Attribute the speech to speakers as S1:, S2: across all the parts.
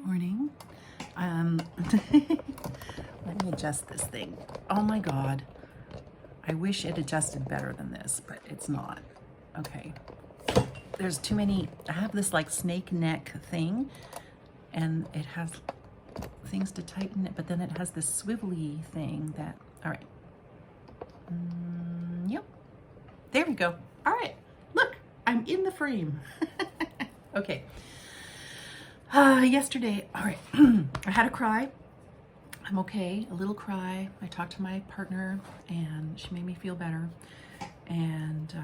S1: Morning. Let me adjust this thing. Oh my God. I wish it adjusted better than this, but it's not. Okay. There's too many. I have this like snake neck thing, and it has things to tighten it, but then it has this swivelly thing that, all right. Yep. There we go. All right. Look, I'm in the frame. Okay. Yesterday, all right, I had a cry. I'm okay, a little cry. I talked to my partner and she made me feel better. And,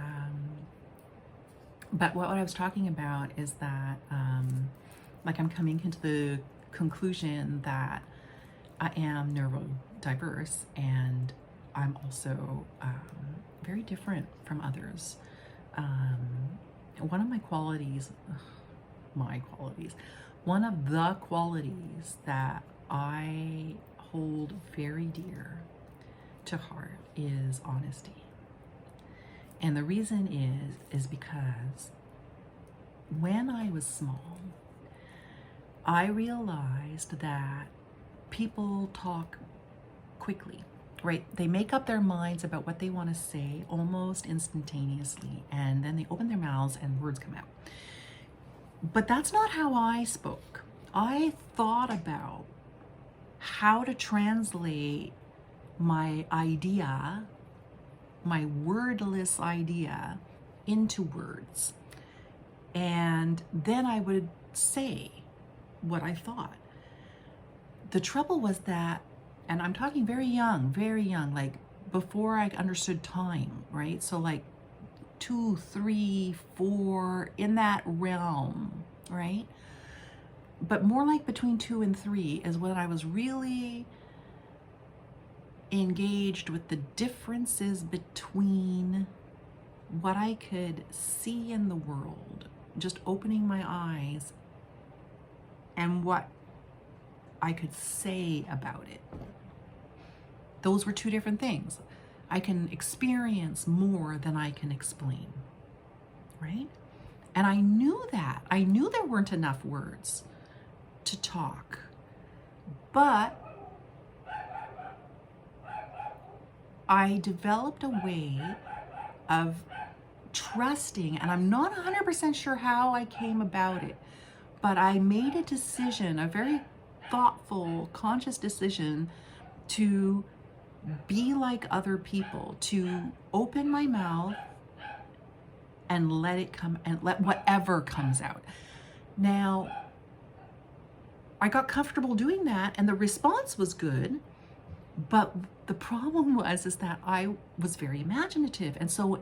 S1: but what I was talking about is that, like I'm coming into the conclusion that I am neurodiverse and I'm also very different from others. One of one of the qualities that I hold very dear to heart is honesty. And the reason is because when I was small, I realized that people talk quickly, right? They make up their minds about what they want to say almost instantaneously, and then they open their mouths and words come out. But that's not how I spoke. I thought about how to translate my idea, my wordless idea, into words. And then I would say what I thought. The trouble was that, and I'm talking very young, like before I understood time, right? So like 2, 3, 4, in that realm, right? But more like between 2 and 3 is when I was really engaged with the differences between what I could see in the world, just opening my eyes, and what I could say about it. Those were two different things. I can experience more than I can explain, right? And I knew that. I knew there weren't enough words to talk, but I developed a way of trusting, and I'm not 100% sure how I came about it, but I made a decision, a very thoughtful, conscious decision to be like other people, to open my mouth and let it come, and let whatever comes out. Now, I got comfortable doing that and the response was good, but the problem was that I was very imaginative. And so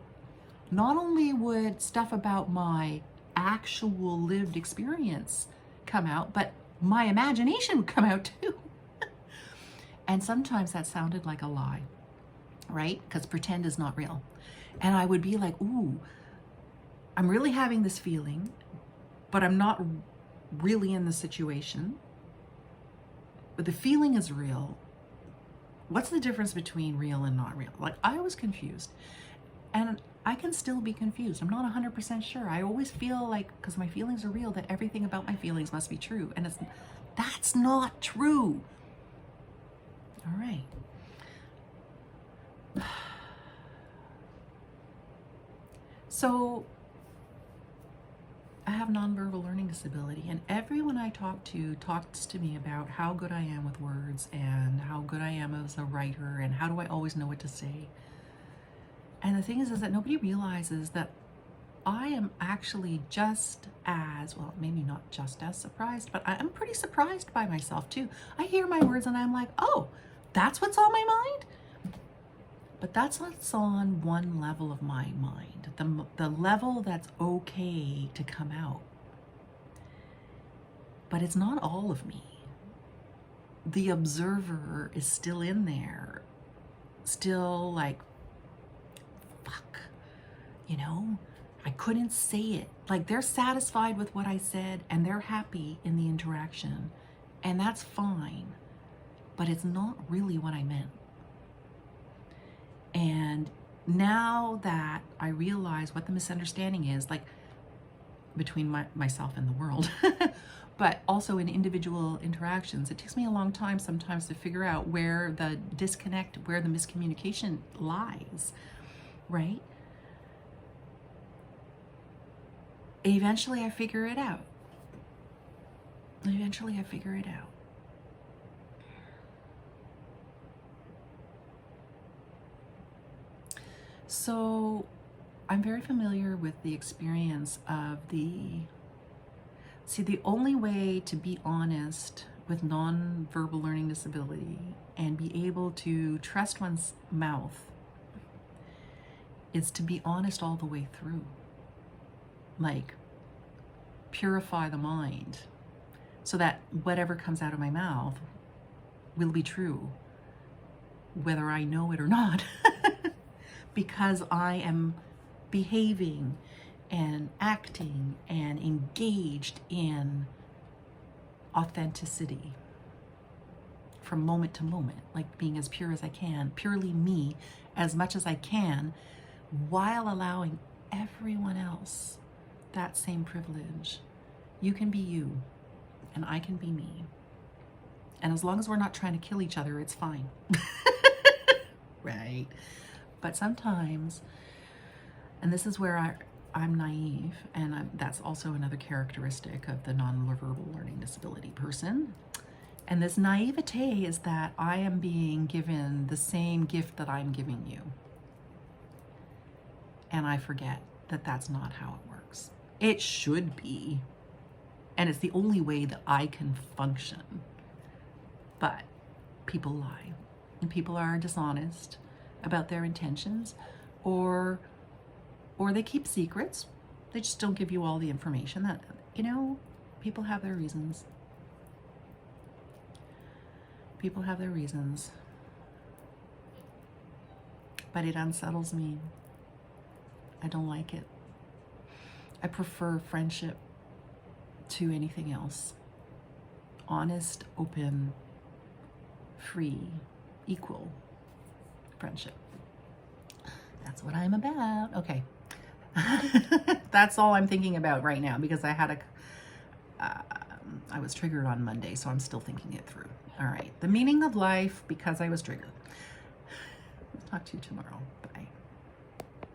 S1: not only would stuff about my actual lived experience come out, but my imagination would come out too. And sometimes that sounded like a lie, right? Because pretend is not real. And I would be like, ooh, I'm really having this feeling, but I'm not really in the situation. But the feeling is real. What's the difference between real and not real? Like, I was confused. And I can still be confused. I'm not 100% sure. I always feel like, because my feelings are real, that everything about my feelings must be true. And that's not true. All right. So I have nonverbal learning disability, and everyone I talk to talks to me about how good I am with words and how good I am as a writer and how do I always know what to say. And the thing is that nobody realizes that I am actually just as, well, maybe not just as surprised, but I'm pretty surprised by myself too. I hear my words and I'm like, oh, that's what's on my mind? But that's what's on one level of my mind, the level that's okay to come out. But it's not all of me. The observer is still in there, still like, fuck, you know? I couldn't say it. Like, they're satisfied with what I said and they're happy in the interaction, and that's fine, but it's not really what I meant. And now that I realize what the misunderstanding is, like between myself and the world, but also in individual interactions. It takes me a long time sometimes to figure out where the disconnect, where the miscommunication lies, right? Eventually I figure it out. Eventually I figure it out. So I'm very familiar with the experience of the only way to be honest with non-verbal learning disability and be able to trust one's mouth is to be honest all the way through. Like, purify the mind so that whatever comes out of my mouth will be true, whether I know it or not, because I am behaving and acting and engaged in authenticity from moment to moment, like being as pure as I can, purely me as much as I can, while allowing everyone else that same privilege. You can be you and I can be me. And as long as we're not trying to kill each other, it's fine. Right? But sometimes, and this is where I'm naive, and that's also another characteristic of the nonverbal learning disability person. And this naivete is that I am being given the same gift that I'm giving you. And I forget that that's not how it works. It should be. And it's the only way that I can function. But people lie, and people are dishonest about their intentions, or they keep secrets. They just don't give you all the information. That, people have their reasons. People have their reasons. But it unsettles me. I don't like it. I prefer friendship to anything else. Honest, open, free, equal friendship. That's what I'm about. Okay. That's all I'm thinking about right now, because I was triggered on Monday, so I'm still thinking it through. All right. The meaning of life, because I was triggered. Talk to you tomorrow. Bye.